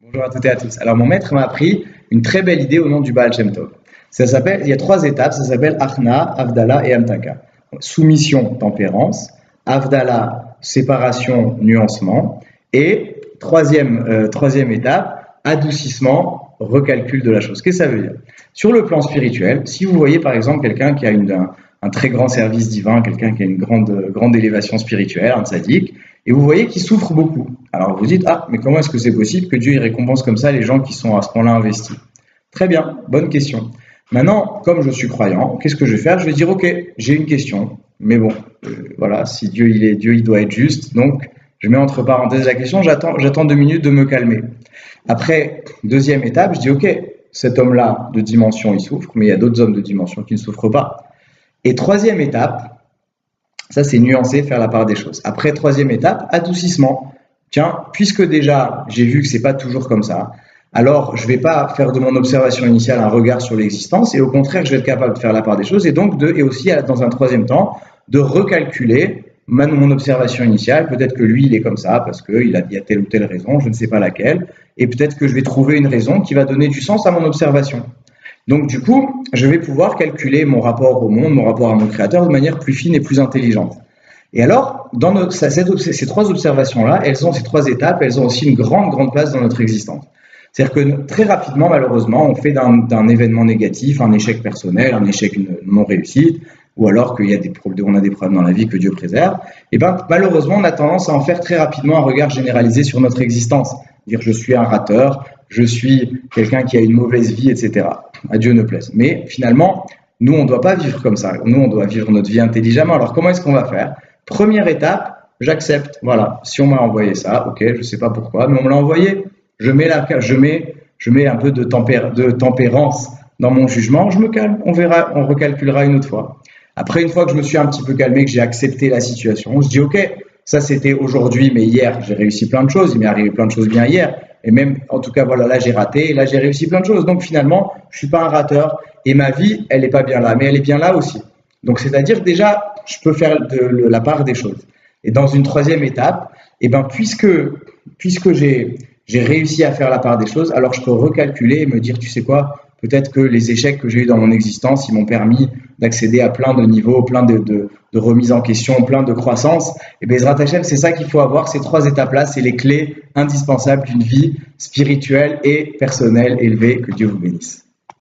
Bonjour à toutes et à tous. Alors, mon maître m'a appris une très belle idée au nom du Baal Shem Tov. Il y a 3 étapes, ça s'appelle Achna, Avdala et Amtaka. Soumission, tempérance, Avdala, séparation, nuancement, et troisième étape, adoucissement, recalcul de la chose. Qu'est-ce que ça veut dire? Sur le plan spirituel, si vous voyez par exemple quelqu'un qui a un très grand service divin, quelqu'un qui a une grande élévation spirituelle, un tzaddik, et vous voyez qu'il souffre beaucoup. Alors vous dites, ah, mais comment est-ce que c'est possible que Dieu il récompense comme ça les gens qui sont à ce point-là investis? Très bien, bonne question. Maintenant, comme je suis croyant, qu'est-ce que je vais faire? Je vais dire, ok, j'ai une question, mais bon, voilà, si Dieu il est Dieu, il doit être juste, donc je mets entre parenthèses la question, j'attends 2 minutes de me calmer. Après, deuxième étape, je dis, ok, cet homme-là de dimension, il souffre, mais il y a d'autres hommes de dimension qui ne souffrent pas. Et troisième étape, ça c'est nuancer, faire la part des choses. Après, troisième étape, adoucissement. Tiens, puisque déjà j'ai vu que c'est pas toujours comme ça, alors je vais pas faire de mon observation initiale un regard sur l'existence, et au contraire, je vais être capable de faire la part des choses, et aussi dans un troisième temps, de recalculer mon observation initiale. Peut-être que lui, il est comme ça parce qu'il y a telle ou telle raison, je ne sais pas laquelle, et peut-être que je vais trouver une raison qui va donner du sens à mon observation. Donc du coup, je vais pouvoir calculer mon rapport au monde, mon rapport à mon créateur de manière plus fine et plus intelligente. Et alors, ces 3 observations-là, ces 3 étapes, elles ont aussi une grande place dans notre existence. C'est-à-dire que très rapidement, malheureusement, on fait d'un événement négatif un échec personnel, un échec, une non-réussite, ou alors qu'on a des problèmes dans la vie que Dieu préserve. Et bien, malheureusement, on a tendance à en faire très rapidement un regard généralisé sur notre existence. Dire je suis un rateur, je suis quelqu'un qui a une mauvaise vie, etc. À Dieu ne plaise. Mais finalement, nous, on ne doit pas vivre comme ça. Nous, on doit vivre notre vie intelligemment. Alors, comment est-ce qu'on va faire? Première étape, j'accepte. Voilà. Si on m'a envoyé ça, ok, je ne sais pas pourquoi, mais on me l'a envoyé. Je mets un peu de tempérance dans mon jugement. Je me calme. On verra, on recalculera une autre fois. Après, une fois que je me suis un petit peu calmé, que j'ai accepté la situation, je dis ok, ça c'était aujourd'hui, mais hier j'ai réussi plein de choses. Il m'est arrivé plein de choses bien hier. Et même, en tout cas, voilà, là j'ai raté, et là j'ai réussi plein de choses. Donc finalement, je suis pas un rateur, et ma vie, elle n'est pas bien là, mais elle est bien là aussi. Donc c'est-à-dire déjà, je peux faire la part des choses. Et dans une troisième étape, eh ben, puisque j'ai réussi à faire la part des choses, alors je peux recalculer et me dire, tu sais quoi, peut-être que les échecs que j'ai eus dans mon existence, ils m'ont permis d'accéder à plein de niveaux, plein de remises en question, plein de croissance. Et Bezrat Hashem, c'est ça qu'il faut avoir, ces 3 étapes-là, c'est les clés indispensables d'une vie spirituelle et personnelle élevée. Que Dieu vous bénisse.